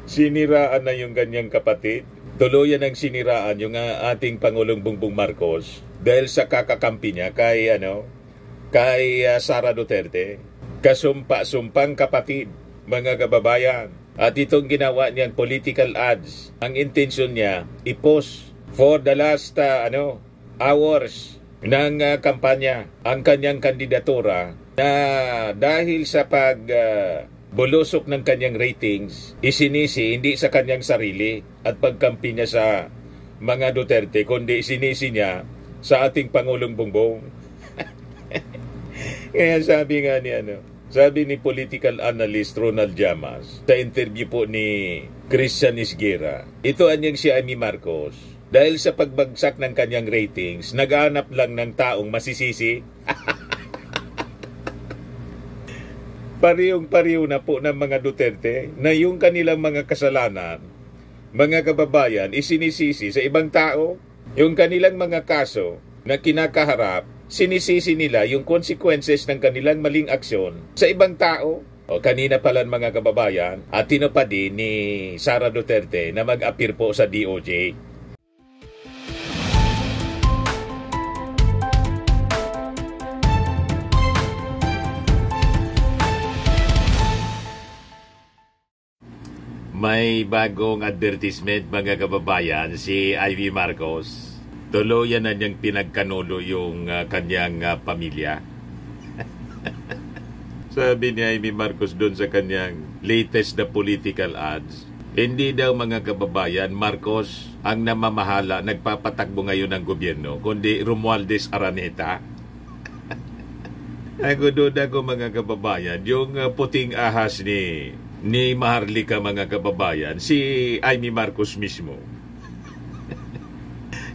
Siniraan na yung ganyang kapatid. Tuluyan ang siniraan yung ating Pangulong Bongbong Marcos dahil sa kakakampi niya kay Sara Duterte. Kasumpa-sumpang kapatid, mga kababayan. At itong ginawa niyang political ads, ang intensyon niya, i-post for the last hours ng kampanya ang kanyang kandidatura na dahil sa bulusok ng kanyang ratings, isinisi hindi sa kanyang sarili at pagkampi niya sa mga Duterte, kundi isinisi niya sa ating Pangulong Bongbong. Kaya sabi ni political analyst Ronald Llamas sa interview po ni Christian Isguera, ito anyang si Amy Marcos, dahil sa pagbagsak ng kanyang ratings, naghahanap lang ng taong masisisi. Parehong-pareho na po ng mga Duterte na yung kanilang mga kasalanan, mga kababayan, isinisisi sa ibang tao. Yung kanilang mga kaso na kinakaharap, sinisisi nila yung consequences ng kanilang maling aksyon sa ibang tao. O kanina pala mga kababayan, at tinupad din ni Sara Duterte na mag-appear po sa DOJ. May bagong advertisement mga kababayan si Amy Marcos. Tuluyan na niyang pinagkanulo yung kanyang pamilya. Sabi ni Amy Marcos doon sa kanyang latest na political ads, hindi daw mga kababayan Marcos ang namamahala, nagpapatakbo ngayon ng gobyerno, kundi Romualdez Araneta. Nagududa ko mga kababayan, yung puting ahas ni Maharlika mga kababayan, si Amy Marcos mismo.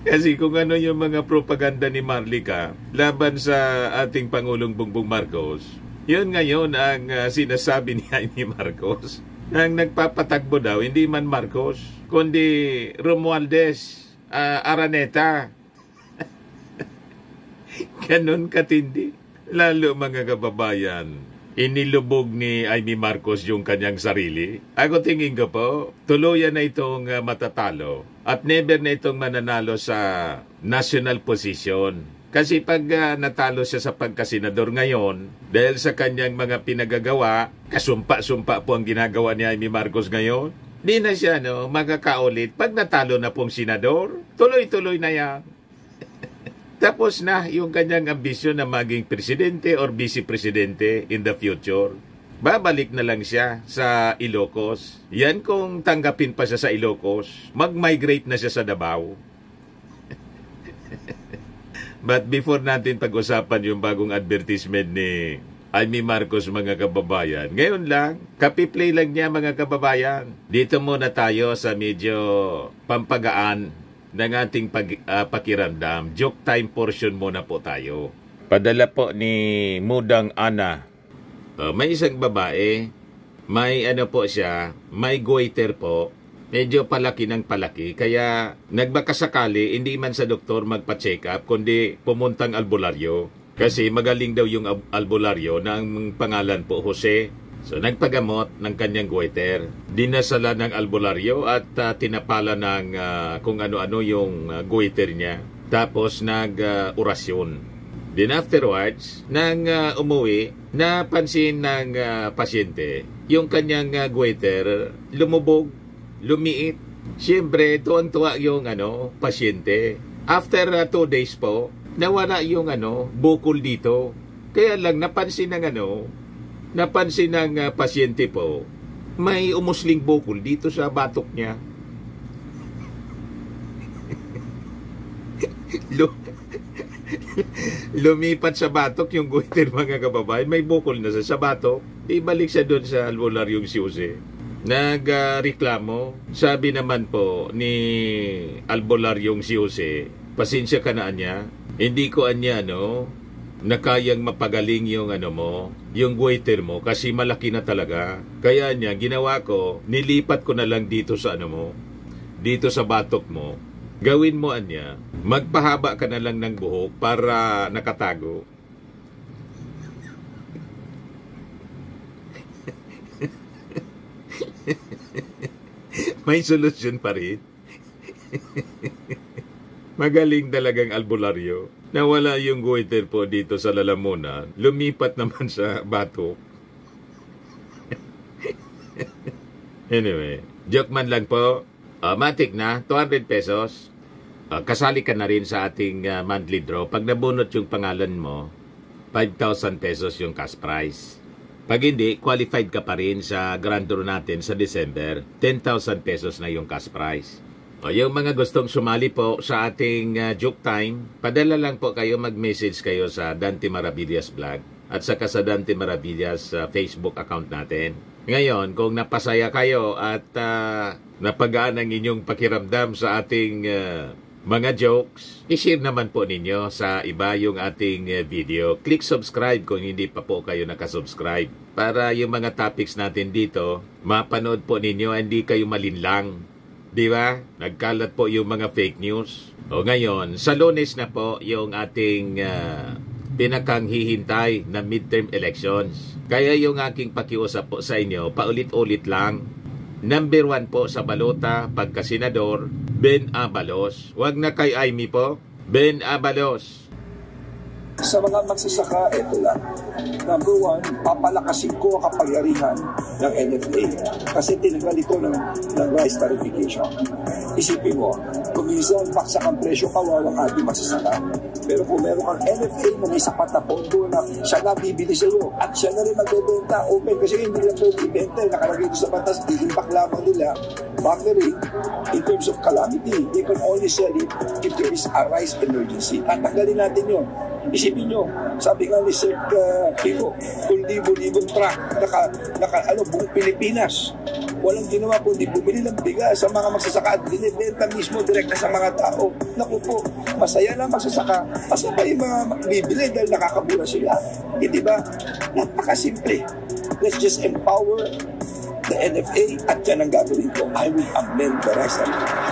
Kasi kung ano yung mga propaganda ni Maharlika laban sa ating Pangulong Bongbong Marcos, yun ngayon ang sinasabi ni Amy Marcos. Ang nagpapatakbo daw, hindi man Marcos, kundi Romualdez Araneta. Ganon katindi. Lalo mga kababayan, inilubog ni Amy Marcos yung kanyang sarili. Ako tingin ko po, tuluyan na itong matatalo at never na itong mananalo sa national position. Kasi pag natalo siya sa pagkasenador ngayon, dahil sa kanyang mga pinagagawa, kasumpa-sumpa po ang ginagawa ni Amy Marcos ngayon, di na siya magkakaulit. Pag natalo na pong senador, tuloy-tuloy na yan. Tapos na yung kanyang ambisyon na maging presidente or vice-presidente in the future. Babalik na lang siya sa Ilocos. Yan kung tanggapin pa siya sa Ilocos, mag-migrate na siya sa Davao. But before natin pag-usapan yung bagong advertisement ni Amy Marcos mga kababayan, ngayon lang, kapi-play lang niya mga kababayan. Dito muna tayo sa medyo pampagaan ng ating pakiramdam. Joke time portion muna po tayo. Padala po ni Mudang Ana. May isang babae, may po siya, may goiter po, medyo palaki ng palaki, kaya nagbakasakali, hindi man sa doktor magpa-check up, kundi pumuntang albularyo. Kasi magaling daw yung albularyo na ang pangalan po Jose. So nagpagamot ng kanyang goiter, dinasala ng albularyo at tinapala ng kung ano-ano yung goiter niya. Tapos nag-orasyon. Then afterwards, nang umuwi, napansin ng pasyente, yung kanyang goiter lumubog, lumiit. Siyempre, tuwan-tuwa yung pasyente. After 2 days po, nawala yung bukol dito. Kaya lang napansin ng pasyente po, may umusling bukol dito sa batok niya. Lumipat sa batok yung goiter mga kababayan, may bukol na sa batok. Ibalik siya doon sa albularyong si Jose. Nagreklamo, sabi naman po ni albularyong si Jose, pasensya ka na niya, hindi ko na kayang mapagaling yung yung goiter mo kasi malaki na talaga. Kaya niya, ginawa ko, nilipat ko na lang dito sa dito sa batok mo. Gawin mo magpahaba ka na lang ng buhok para nakatago. May solusyon pa rin. Magaling talagang albularyo. Nawala yung goiter po dito sa lalamunan. Lumipat naman sa batok. Anyway, joke man lang po. Matik na, 200 pesos. Kasali ka na rin sa ating monthly draw. Pag nabunot yung pangalan mo, 5,000 pesos yung cash prize. Pag hindi, qualified ka pa rin sa grand draw natin sa December. 10,000 pesos na yung cash prize. Yung mga gustong sumali po sa ating joke time, padala lang po kayo, mag-message kayo sa Dante Maravillas Vlog at saka sa Dante Maravillas Facebook account natin. Ngayon, kung napasaya kayo at napagaan ang inyong pakiramdam sa ating mga jokes, i-share naman po ninyo sa iba yung ating video. Click subscribe kung hindi pa po kayo nakasubscribe para yung mga topics natin dito, mapanood po ninyo, hindi kayo malinlang. Di ba? Nagkalat po yung mga fake news. O ngayon, sa Lunes na po yung ating pinakang hihintay na midterm elections. Kaya yung aking pakiusap po sa inyo, paulit-ulit lang. Number 1 po sa balota, pagka-senador, Ben Abalos. Huwag na kay Amy po, Ben Abalos. Sa mga magsasaka, ito lang. Number 1, papalakasin ko ang kapangyarihan ng NFA. Kasi tinanggal ito ng rice tarification. Isipin mo, kung minsan baksak ang presyo, kawawa ka, di magsasaka. Pero kung meron kang NFA na may sapat na pondo na siya na bibili sa iyo at siya na rin magbebenta open kasi hindi lang pwede ibenta, nakalagay ito sa batas, iimbak lamang nila. Factory, in terms of calamity, they can only sell it if there is a rice emergency. Tatanggalin natin yun. Isipin nyo, sabi nga ni Sir Kiko, kung libo-libong truck, buong Pilipinas, walang ginawa kundi bumili ng bigas sa mga magsasaka at binibenta mismo direkta sa mga tao. Naku po, masaya na magsasaka, masaya yung mga bibili dahil nakakabura sila. Hindi ba? Napakasimple. Let's just empower the NFA at yan ang gagawin ko. I will amend the rice tarification.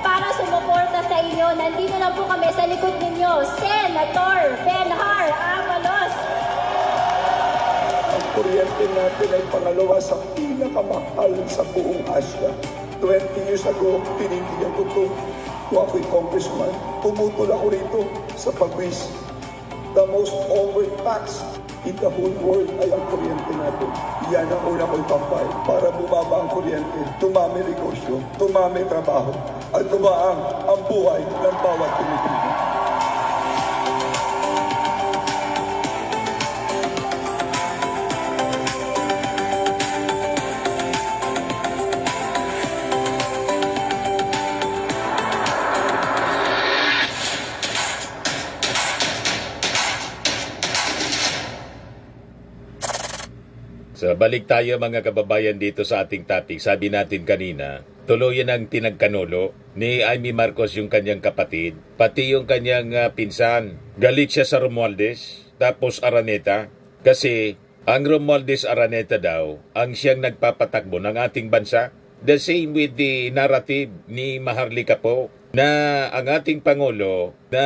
Para sumuporta sa inyo, nandito na po kami sa likod ninyo, Senator Benhar Abalos. Ang kuryente natin ay pangalawa sa pinakamahal sa buong Asia. 20 years ago, pinindigan ko ito. Kung ako'y congressman, pumutol ako rito sa pagwis. The most overtaxed in the whole world ay ang kuryente natin. Yan ang una ko'y pampay para bumaba ang kuryente, tumami negosyo, tumami trabaho, at tumaang ang buhay ng bawat Pilipino. So, balik tayo mga kababayan dito sa ating topic. Sabi natin kanina, tuluyan ang tinagkanulo ni Amy Marcos yung kanyang kapatid, pati yung kanyang pinsan. Galit siya sa Romualdez, tapos Araneta, kasi ang Romualdez Araneta daw ang siyang nagpapatakbo ng ating bansa. The same with the narrative ni Maharlika po, na ang ating Pangulo na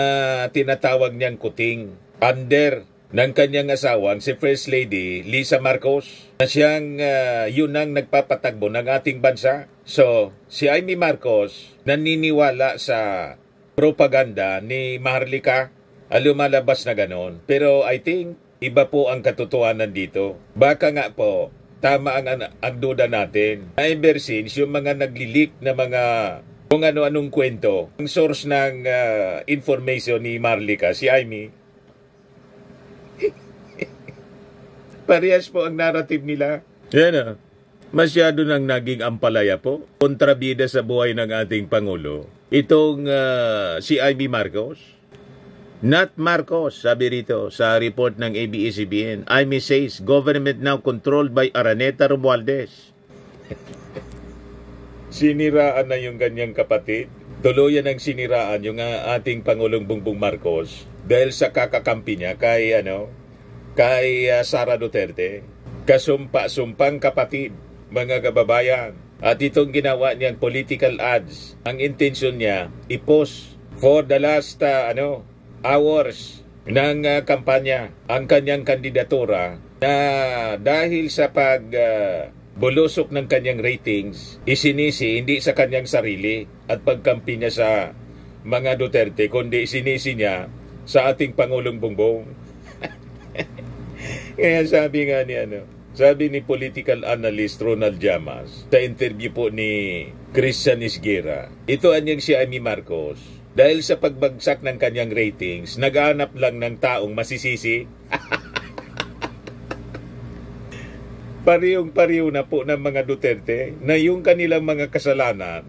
tinatawag niyang kuting under ng kanyang asawang si First Lady Lisa Marcos, na siyang yun ang nagpapatakbo ng ating bansa. So, si Amy Marcos naniniwala sa propaganda ni Maharlika, lumalabas na ganon. Pero I think iba po ang katotohanan dito. Baka nga po, tama ang duda natin. Ever since yung mga naglilik na mga kung ano-anong kwento, ang source ng information ni Maharlika, si Amy, parehas po ang narrative nila. Yan masyado nang naging ampalaya po. Kontrabida sa buhay ng ating Pangulo. Itong si Amy Marcos. Not Marcos, sabi rito sa report ng ABS-CBN. Amy says, government now controlled by Araneta Romualdez. Siniraan na yung ganyang kapatid. Tuluyan ang siniraan yung ating Pangulong Bongbong Marcos dahil sa kakakampi niya kay Sara Duterte. Kasumpa-sumpang kapatid, mga kababayan. At itong ginawa niyang political ads, ang intention niya, i-post for the last hours ng kampanya ang kanyang kandidatura na dahil sa bulusok ng kanyang ratings, isinisi hindi sa kanyang sarili at pagkampi niya sa mga Duterte, kundi isinisi niya sa ating Pangulong Bongbong. Kaya sabi ni political analyst Ronald Llamas sa interview po ni Christian Isguera, ito anyang si Amy Marcos, dahil sa pagbagsak ng kanyang ratings, naghahanap lang ng taong masisisi. Parehong-pareho na po ng mga Duterte na yung kanilang mga kasalanan,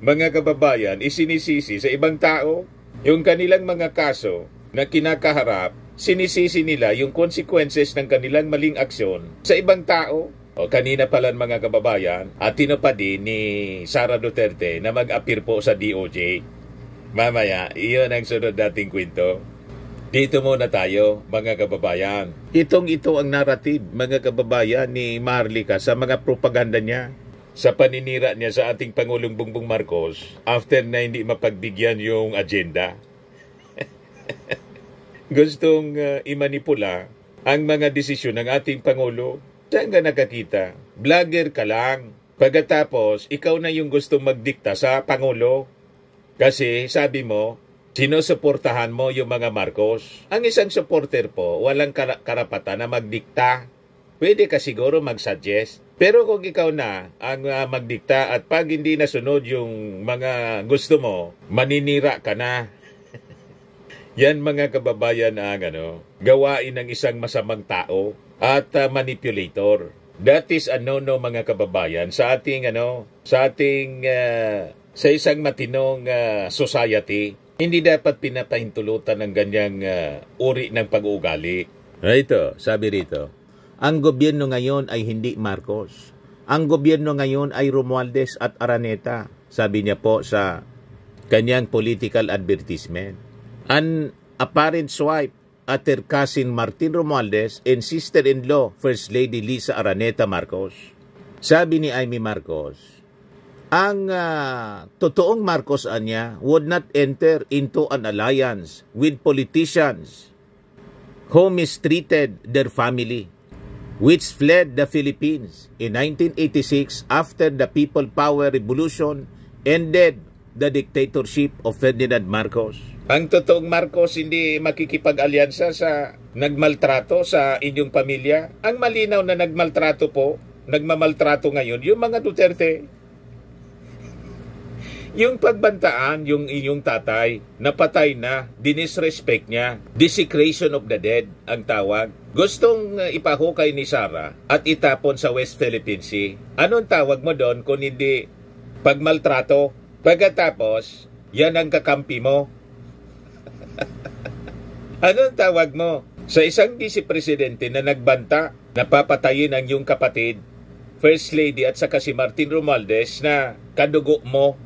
mga kababayan, isinisisi sa ibang tao. Yung kanilang mga kaso na kinakaharap, sinisisi nila yung consequences ng kanilang maling aksyon sa ibang tao. O kanina pala mga kababayan, at tinupad din ni Sara Duterte na mag-appear po sa DOJ. Mamaya, iyon ang sunod nating kwento. Dito muna tayo, mga kababayan. Ito ang narrative, mga kababayan, ni Marlica sa mga propaganda niya. Sa paninira niya sa ating Pangulong Bongbong Marcos after na hindi mapagbigyan yung agenda. Gustong imanipula ang mga desisyon ng ating Pangulo. Saan ka nakakita? Vlogger ka lang. Pagkatapos, ikaw na yung gustong magdikta sa Pangulo. Kasi sabi mo, sinusuportahan mo yung mga Marcos. Ang isang supporter po, walang karapatan na magdikta. Pwede ka siguro mag-suggest. Pero kung ikaw na ang magdikta at pag hindi nasunod yung mga gusto mo, maninira ka na. Yan mga kababayan ang gawain ng isang masamang tao at manipulator. That is no mga kababayan sa ating sa isang matinong society. Hindi dapat pinapahintulutan ng ganyang uri ng pag-uugali. Ito, sabi rito, ang gobyerno ngayon ay hindi Marcos. Ang gobyerno ngayon ay Romualdez at Araneta, sabi niya po sa kanyang political advertisement. An apparent swipe at her cousin Martin Romualdez and sister-in-law First Lady Lisa Araneta Marcos. Sabi ni Amy Marcos, ang totoong Marcos anya would not enter into an alliance with politicians who mistreated their family, which fled the Philippines in 1986 after the People Power Revolution ended the dictatorship of Ferdinand Marcos. Ang totoong Marcos hindi makikipag-alyansa sa nagmaltrato sa inyong pamilya. Ang malinaw na nagmamaltrato ngayon, yung mga Duterte. Yung pagbantaan, yung inyong tatay, napatay na, dinisrespect niya, desecration of the dead ang tawag. Gustong ipahukay ni Sara at itapon sa West Philippine Sea. Anong tawag mo doon kung hindi pagmaltrato? Pagkatapos, yan ang kakampi mo. Anong tawag mo sa isang vice-presidente na nagbanta na papatayin ang iyong kapatid, First Lady at saka si Martin Romualdez na kadugo mo?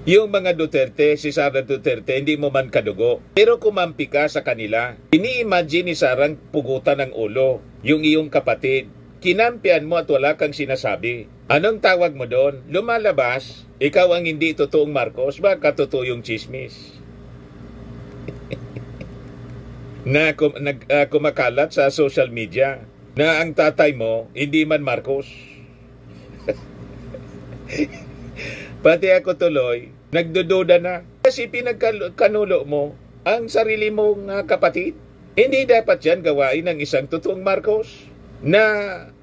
Yung mga Duterte, si Sara Duterte, hindi mo man kadugo. Pero kumampi ka sa kanila. Ini-imagine ni Sarang pugutan ng ulo yung iyong kapatid. Kinampian mo at wala kang sinasabi. Anong tawag mo doon? Lumalabas, ikaw ang hindi totoong Marcos, baka totoo yung chismis. na kumakalat sa social media na ang tatay mo hindi man Marcos. Pati ako tuloy, nagdududa na. Kasi pinagkanulo mo ang sarili mong kapatid. Hindi dapat yan gawain ng isang totoong Marcos na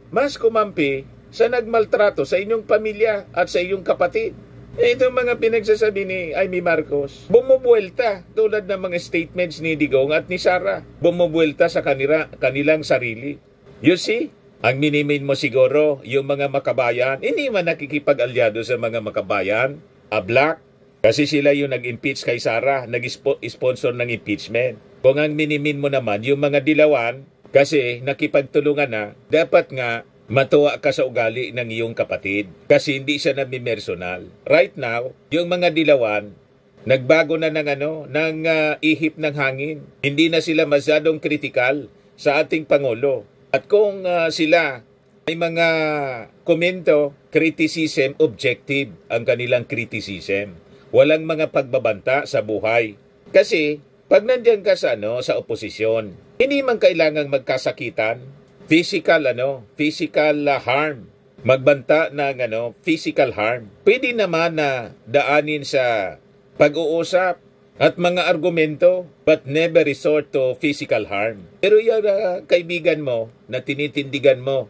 mas kumampi sa nagmaltrato sa inyong pamilya at sa iyong kapatid. Itong mga pinagsasabi ni Amy Marcos, bumubuelta tulad ng mga statements ni Digong at ni Sara. Bumubuelta sa kanilang sarili. You see? Ang minimin mo siguro, yung mga makabayan, hindi man nakikipag-alyado sa mga makabayan, black, kasi sila yung nag-impeach kay Sara, nag-sponsor ng impeachment. Kung ang minimin mo naman, yung mga dilawan, kasi nakipagtulungan na, dapat nga matuwa ka sa ugali ng iyong kapatid, kasi hindi siya namimersonal. Right now, yung mga dilawan, nagbago na ng ihip ng hangin. Hindi na sila masyadong kritikal sa ating Pangulo. At kung sila ay mga komento, criticism, objective ang kanilang criticism. Walang mga pagbabanta sa buhay. Kasi, pag nandyan ka sa, sa oposisyon, hindi man kailangang magkasakitan, physical harm, magbanta ng physical harm. Pwede naman na daanin sa pag-uusap at mga argumento, but never resort to physical harm. Pero yung kaibigan mo na tinitindigan mo,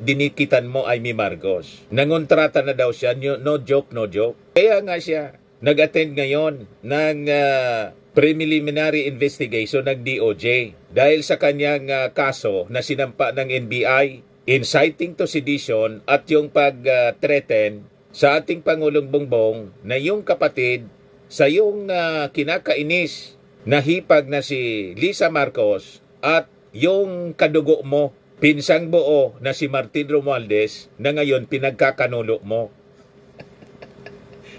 dinikitan mo Amy Marcos. Nangontrata na daw siya, no joke. Kaya nga siya nag-attend ngayon ng preliminary investigation ng DOJ dahil sa kanyang kaso na sinampa ng NBI, inciting to sedition at yung pag-threaten sa ating Pangulong Bongbong na yung kapatid sa yung kinakainis na hipag na si Lisa Marcos at yung kadugo mo, pinsang buo na si Martin Romualdez na ngayon pinagkakanulo mo.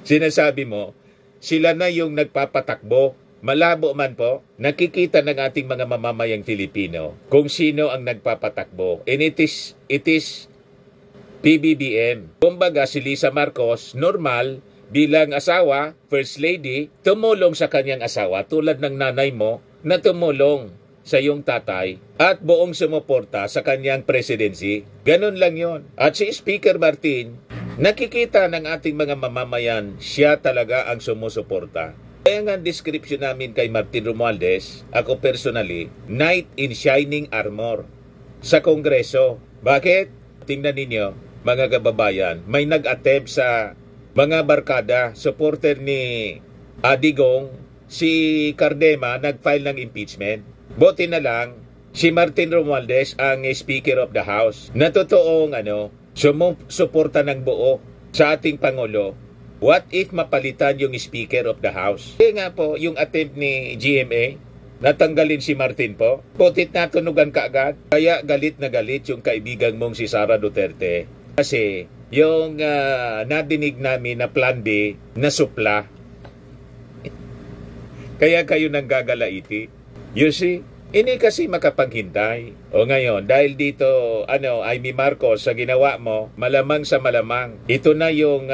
Sinasabi mo, sila na yung nagpapatakbo. Malabo man po, nakikita ng ating mga mamamayang Filipino kung sino ang nagpapatakbo. And it is PBBM. Kumbaga si Lisa Marcos, normal, bilang asawa, First Lady, tumulong sa kanyang asawa tulad ng nanay mo na tumulong sa iyong tatay at buong sumuporta sa kanyang presidency. Ganun lang yon. At si Speaker Martin, nakikita ng ating mga mamamayan, siya talaga ang sumusuporta. Kaya nga ang description namin kay Martin Romualdez, ako personally, knight in shining armor sa Kongreso. Bakit? Tingnan ninyo, mga kababayan, may nag-attempt sa mga barkada, supporter ni Digong, si Cardema, nag-file ng impeachment. Buti na lang, si Martin Romualdez ang Speaker of the House na totoong sumusuporta ng buo sa ating Pangulo. What if mapalitan yung Speaker of the House? Kaya nga po, yung attempt ni GMA, natanggalin si Martin po, putit natunugan kaagad. Kaya galit na galit yung kaibigan mong si Sara Duterte. Kasi yung nadinig namin na plan B na supla. Kaya kayo nang gagalaiti. You see? Ini kasi makapaghintay. O ngayon, dahil dito, Amy Marcos, sa ginawa mo, malamang sa malamang, ito na yung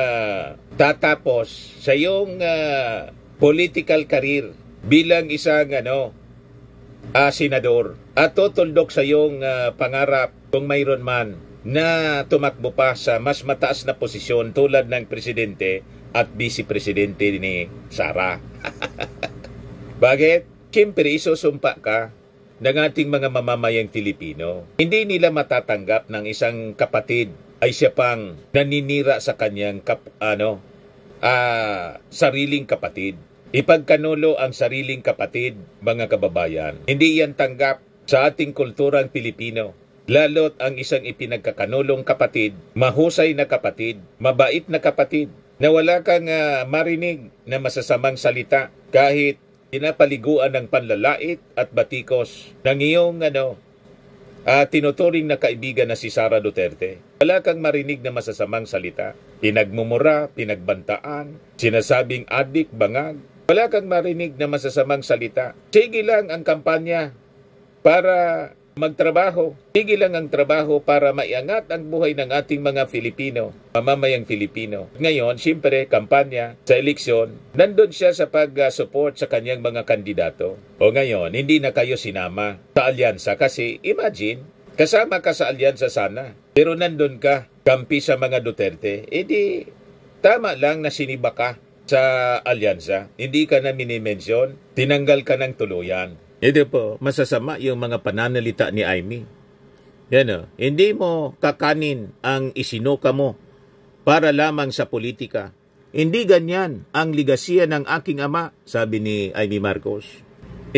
tatapos sa iyong political career bilang isang senador. At tutuldok sa iyong pangarap kung mayroon man na tumakbo pa sa mas mataas na posisyon tulad ng presidente at vice-presidente ni Sara. Bakit? Siyempre, isusumpa ka ng ating mga mamamayang Filipino. Hindi nila matatanggap ng isang kapatid ay siya pang naninira sa kanyang sariling kapatid. Ipagkanulo ang sariling kapatid, mga kababayan. Hindi yan tanggap sa ating kulturang Pilipino. Lalo't ang isang ipinagkakanulong kapatid, mahusay na kapatid, mabait na kapatid, na wala kang marinig na masasamang salita kahit pinapaliguan ng panlalait at batikos ng iyong tinuturing na kaibigan na si Sara Duterte. Wala kang marinig na masasamang salita. Pinagmumura, pinagbantaan, sinasabing adik, bangag. Wala kang marinig na masasamang salita. Sige lang ang kampanya para magtrabaho. Sige lang ang trabaho para maiangat ang buhay ng ating mga Filipino, mamamayang Filipino. Ngayon, siyempre, kampanya sa eleksyon, nandun siya sa pag-support sa kanyang mga kandidato. O ngayon, hindi na kayo sinama sa alyansa kasi imagine, kasama ka sa alyansa sana, pero nandun ka, kampi sa mga Duterte, edi tama lang na siniba ka sa alyansa. Hindi ka na minimensyon, tinanggal ka ng tuluyan. Ito po, masasama yung mga pananalita ni Amy. Yan hindi mo kakanin ang isinuka mo para lamang sa politika. Hindi ganyan ang ligasiya ng aking ama, sabi ni Amy Marcos.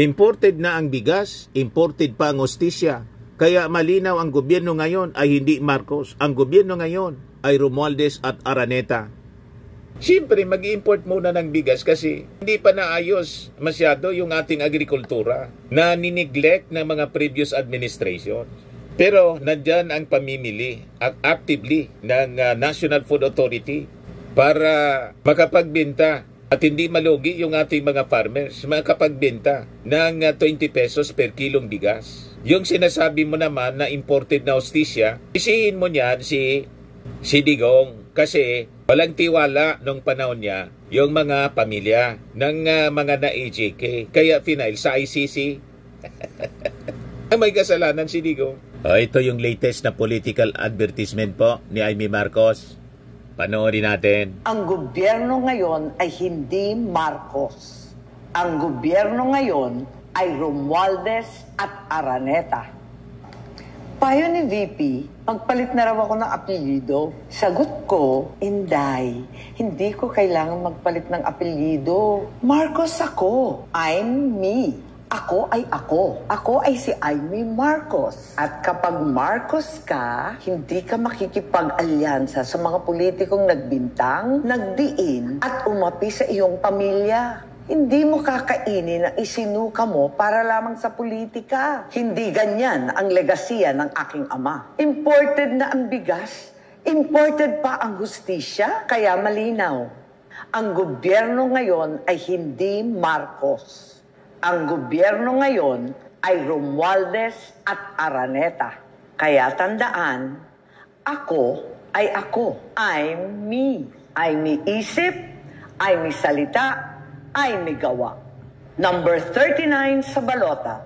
Imported na ang bigas, imported pa ang hostisya. Kaya malinaw ang gobyerno ngayon ay hindi Marcos. Ang gobyerno ngayon ay Romualdez at Araneta. Siyempre, mag-import muna ng bigas kasi hindi pa naayos masyado yung ating agrikultura na nineglect ng mga previous administration. Pero nandyan ang pamimili actively ng National Food Authority para makapagbenta at hindi malugi yung ating mga farmers, makapagbenta ng 20 pesos per kilong bigas. Yung sinasabi mo naman na imported na hostisya, isihin mo niyan si Digong kasi Walang tiwala nung panahon niya yung mga pamilya ng mga na-AJK. Kaya final sa ICC. May kasalanan si Digong. Ito yung latest na political advertisement po ni Amy Marcos. Panoorin natin. Ang gobyerno ngayon ay hindi Marcos. Ang gobyerno ngayon ay Romualdez at Araneta. Payo ni VP, magpalit na raw ako ng apelyido. Sagot ko, Inday, hindi ko kailangan magpalit ng apelyido. Marcos ako. I'm me. Ako ay ako. Ako ay si Amy Marcos. At kapag Marcos ka, hindi ka makikipag-alyansa sa mga politikong nagbintang, nagdiin, at umapi sa iyong pamilya. Hindi mo kakainin ang isinuka mo para lamang sa politika. Hindi ganyan ang legasiya ng aking ama. Imported na ang bigas, imported pa ang hustisya, kaya malinaw. Ang gobyerno ngayon ay hindi Marcos. Ang gobyerno ngayon ay Romualdez at Araneta. Kaya tandaan, ako ay ako. I'm me. I'm me isip, I'm me salita, ay may gawa. Number 39 sa balota,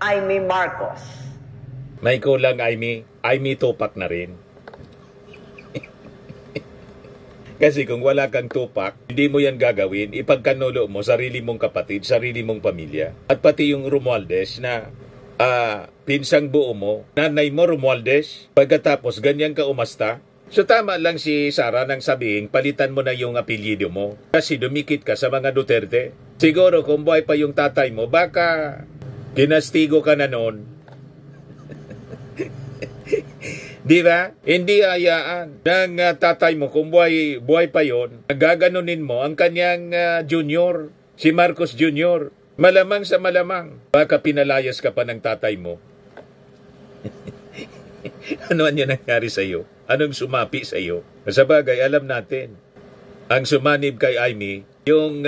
Amy Marcos. May kulang, Amy. Amy Tupac na rin. Kasi kung wala kang tupak, hindi mo yan gagawin. Ipagkanulo mo sarili mong kapatid, sarili mong pamilya. At pati yung Romualdez na pinsang buo mo, nanay mo Romualdez, pagkatapos ganyan ka umasta. So tama lang si Sara nang sabihin, palitan mo na yung apelyido mo. Kasi dumikit ka sa mga Duterte. Siguro kung buhay pa yung tatay mo, baka kinastigo ka na noon. Di ba? Hindi hayaan ng tatay mo kung buhay pa yon. Gaganunin mo ang kanyang junior, si Marcos Jr. Malamang sa malamang. Baka pinalayas ka pa ng tatay mo. Ano ang nangyari sa iyo? Anong sumapi sa iyo? Sa bagay, alam natin. Ang sumanib kay Amy, yung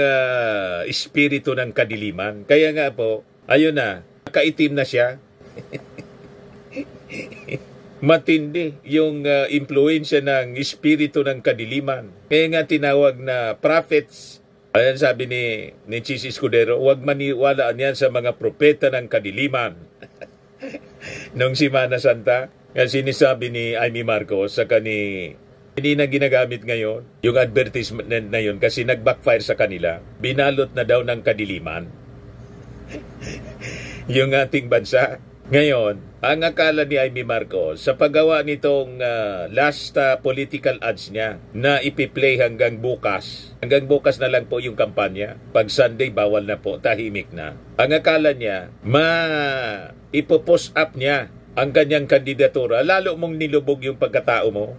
espiritu ng kadiliman. Kaya nga po, ayun na, kaitim na siya. Matindi yung impluensya ng espiritu ng kadiliman. Kaya nga tinawag na prophets. Ayan sabi ni Chis Escudero, huwag maniwalaan yan sa mga propeta ng kadiliman. Nung Semana Santa, sinisabi ni Amy Marcos sa hindi na ginagamit ngayon yung advertisement na yun kasi nag-backfire sa kanila. Binalot na daw ng kadiliman yung ating bansa. Ngayon, ang akala ni Amy Marcos sa paggawa nitong last political ads niya na ipi-play hanggang bukas. Hanggang bukas na lang po yung kampanya. Pag Sunday, bawal na po, tahimik na. Ang akala niya, ipo-post up niya ang kanyang kandidatura, lalo mong nilubog yung pagkatao mo.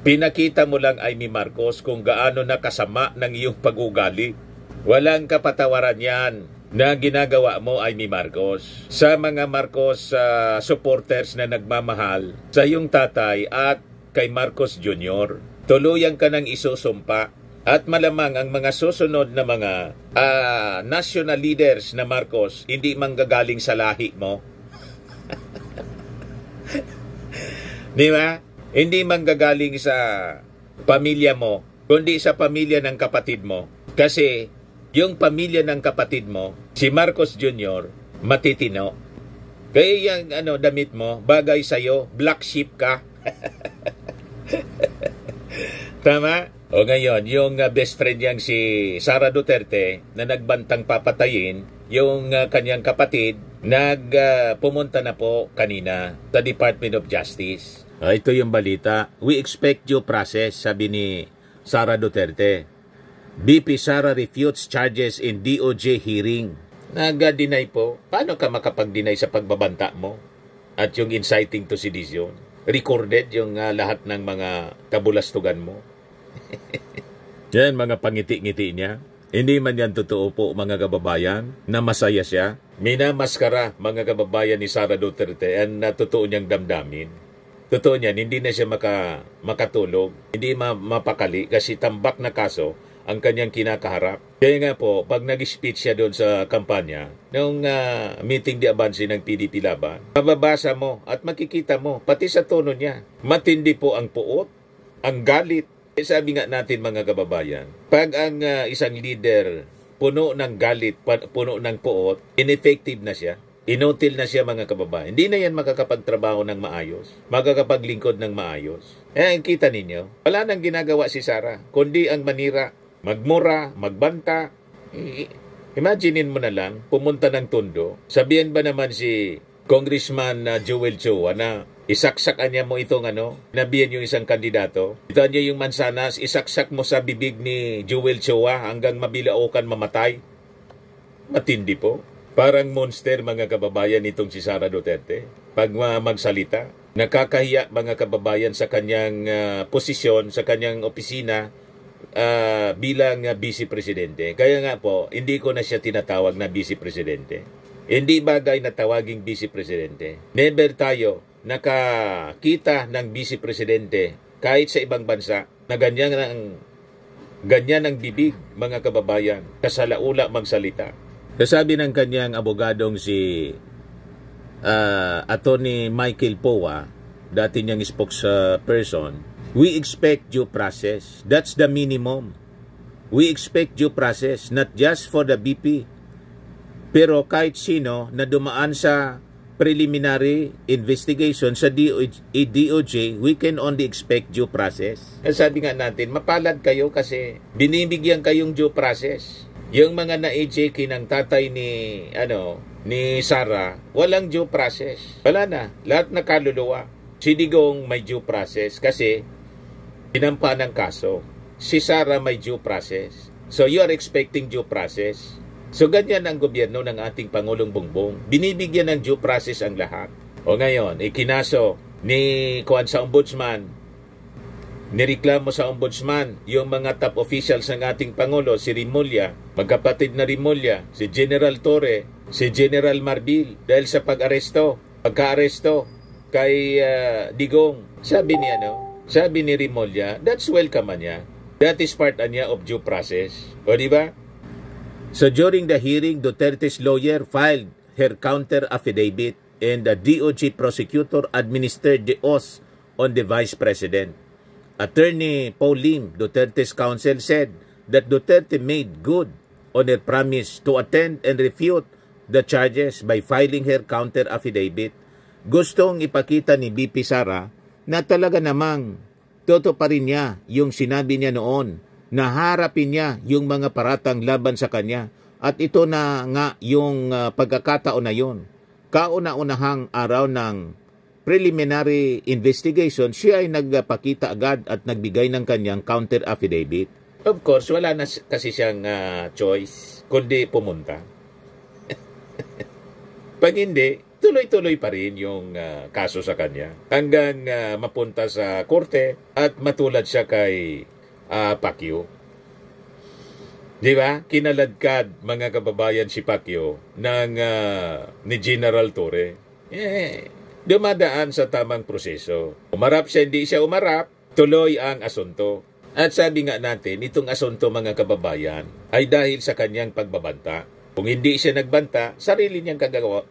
Pinakita mo lang, Amy Marcos, kung gaano nakasama ng iyong pag-ugali. Walang kapatawaran yan na ginagawa mo, Amy Marcos. Sa mga Marcos supporters na nagmamahal sa iyong tatay at kay Marcos Jr., tuluyan ka ng isusumpa. At malamang ang mga susunod na mga national leaders na Marcos, hindi manggagaling sa lahi mo. Di ba? Hindi manggagaling sa pamilya mo, kundi sa pamilya ng kapatid mo. Kasi yung pamilya ng kapatid mo, si Marcos Jr., matitino. Kaya yung damit mo, bagay sa'yo, black sheep ka. Tama? O ngayon, yung best friend niyang si Sara Duterte na nagbantang papatayin, yung kanyang kapatid, pumunta na po kanina sa Department of Justice. Ito yung balita. We expect due process, sabi ni Sara Duterte. BP Sara refutes charges in DOJ hearing. Nag-deny po. Paano ka makapag-deny sa pagbabanta mo? At yung inciting to sedition? Recorded yung lahat ng mga kabulastugan mo? Yan, mga pangiti-ngiti niya. Hindi man yan totoo po, mga kababayan, na masaya siya. Minamaskara, mga kababayan ni Sara Duterte, ang totoo niyang damdamin. Totoo niyan, hindi na siya makatulog, hindi mapakali kasi tambak na kaso ang kanyang kinakaharap. Kaya nga po, pag nag-speech siya doon sa kampanya, nung meeting di abansi ng PDP Laban, mababasa mo at makikita mo, pati sa tono niya, matindi po ang puot, ang galit. Sabi nga natin mga kababayan, pag ang isang leader puno ng galit, puno ng puot, ineffective na siya. Inutil na siya mga kababayan. Hindi na yan makakapagtrabaho ng maayos. Makakapaglingkod ng maayos. Kita ninyo, wala nang ginagawa si Sara, kundi ang manira, magmura, magbanta. Imaginein mo na lang, pumunta ng Tondo. Sabihan ba naman si Congressman Joel Chua na isaksakan niya mo itong nabihan yung isang kandidato. Ito niya yung mansanas, isaksak mo sa bibig ni Joel Chua hanggang mabilaukan mamatay. Matindi po. Parang monster mga kababayan itong si Sara Duterte. Pag magsalita, nakakahiya mga kababayan sa kanyang posisyon, sa kanyang opisina bilang Vice Presidente. Kaya nga po, hindi ko na siya tinatawag na Vice Presidente. Hindi bagay na tawaging Vice Presidente. Never tayo nakakita ng Vice Presidente kahit sa ibang bansa na ganyan ang bibig mga kababayan, kasalaula magsalita. Sabi ng kanyang abogadong si Attorney Michael Poa, dati niyang spokesperson, we expect due process. That's the minimum. We expect due process, not just for the BP, pero kahit sino na dumaan sa preliminary investigation sa DOJ, we can only expect due process. Sabi nga natin, mapalad kayo kasi binibigyan kayong due process. Yung mga na-EJK ng tatay ni Sara, walang due process. Wala na. Lahat na kaluluwa. Si Digong may due process kasi pinampa ng kaso. Si Sara may due process. So you are expecting due process. So ganyan ang gobyerno ng ating Pangulong Bongbong. Binibigyan ng due process ang lahat. O ngayon, ikinaso ni Kuan sa Ombudsman, nireklamo sa Ombudsman yung mga top officials ng ating Pangulo, si Rimulya, magkapatid na Rimulya, si General Torre, si General Marbil, dahil sa pagka-aresto kay Digong. Sabi ni Rimulya, that's welcome niya. That is part niya of due process. O diba? So during the hearing, Duterte's lawyer filed her counter affidavit and the DOJ prosecutor administered the oath on the Vice President. Attorney Paul Lim, Duterte's counsel, said that Duterte made good on her promise to attend and refute the charges by filing her counter affidavit. Gustong ipakita ni BP Sara na talaga namang tutuparin niya yung sinabi niya noon, na harapin niya yung mga paratang laban sa kanya. At ito na nga yung pagkakataon na yun. Kauna-unahang araw ng preliminary investigation, siya ay nagpakita agad at nagbigay ng kanyang counter affidavit. Of course, wala na kasi siyang choice kundi pumunta. Pag hindi, tuloy-tuloy pa rin yung kaso sa kanya hanggang mapunta sa korte at matulad siya kay Pacquiao. Di ba? Kinaladkad mga kababayan si Pacquiao ni General Torre. Dumadaan sa tamang proseso. Umarap siya, hindi siya umarap, tuloy ang asunto. At sabi nga natin, itong asunto mga kababayan ay dahil sa kanyang pagbabanta. Kung hindi siya nagbanta, sarili niyang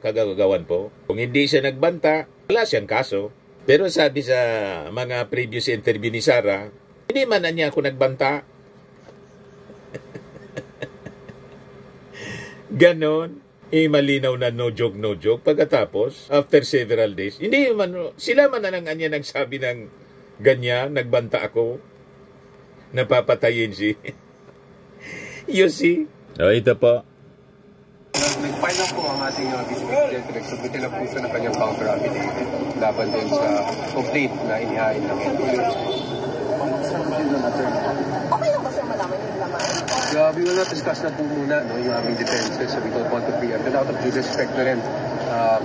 kagagawan po. Kung hindi siya nagbanta, wala siyang kaso. Pero sabi sa mga previous interview ni Sara, hindi man na niya ako nagbanta. Ganon. Malinaw na no joke. Pagkatapos, after several days, hindi man, sila man na lang anya nagsabi ng ganyan, nagbanta ako, napapatayin si. You see? Ito po. Nag-file lang po ang ating Vice President. Nagsubitin lang po siya ng kanyang counter affidavit laban din sa complaint na inihain ng NBI. Okay lang ba sir malaman yung laman? We will not discuss na po muna yung aming defenses, so we don't want to preempt. And out of due respect na rin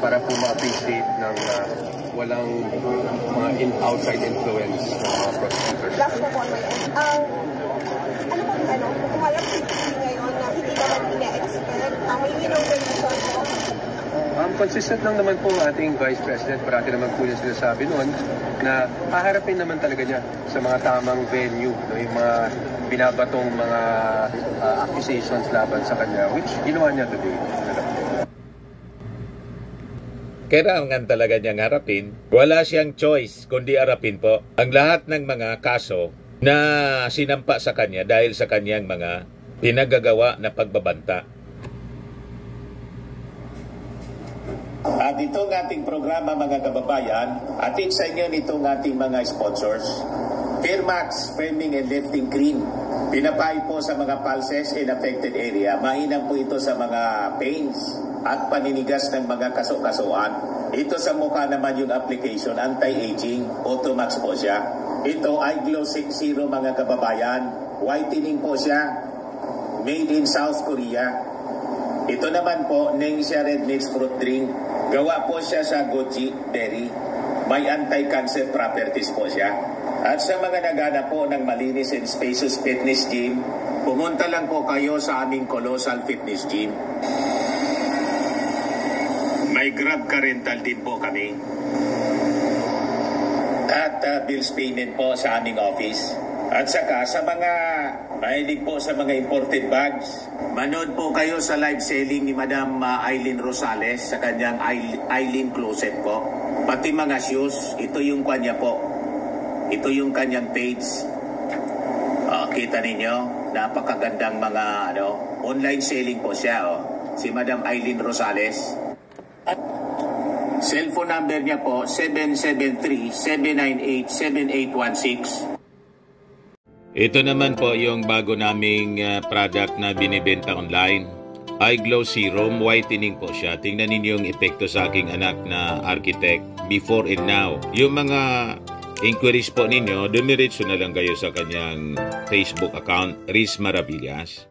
para po ma-appreciate ng walang mga outside influence ng mga prosecutors. Last na po on my end. Kumalang ngayon na hindi naman ina-expect. May winong reason po. Consistent lang naman po ang ating Vice President. Parati naman po niya sinasabi noon na haharapin naman talaga niya sa mga tamang venue, yung mga binabatong mga accusations laban sa kanya, which ginawa niya today. Kailangan talaga niyang harapin. Wala siyang choice kundi harapin po ang lahat ng mga kaso na sinampa sa kanya dahil sa kanyang mga pinagagawa na pagbabanta. At itong ating programa mga kababayan, atid sa inyo nitong ating mga sponsors. Firmax Firming and Lifting Cream. Pinapay po sa mga pulses in affected area. Mainam po ito sa mga pains at paninigas ng mga kaso-kasuan. Ito sa mukha naman yung application, anti-aging, Automax po siya. Ito ay Glow 60 mga kababayan. Whitening po siya. Made in South Korea. Ito naman po, Ningxia Red Mix Fruit Drink. Gawa po siya sa goji berry. May anti-cancer properties po siya. At sa mga nagana po ng malinis and spacious fitness gym, pumunta lang po kayo sa aming Colossal Fitness Gym. May Grab Car Rental din po kami. At bills payment po sa aming office. At saka sa mga mahilig po sa mga imported bags, manood po kayo sa live selling ni Madam Aileen Rosales sa kanyang Aileen Closet po. Pati mga shoes, ito yung kanya po. Ito yung kanyang page. Kita ninyo, napakagandang mga online selling po siya. Si Madam Aileen Rosales. At cellphone number niya po, 773-798-7816. Ito naman po yung bago naming product na binibenta online. Eye Glow Serum, whitening po siya. Tingnan ninyo yung epekto sa aking anak na architect before and now. Yung mga inquiries po ninyo, dumiretso na lang kayo sa kanyang Facebook account, Riz Maravillas.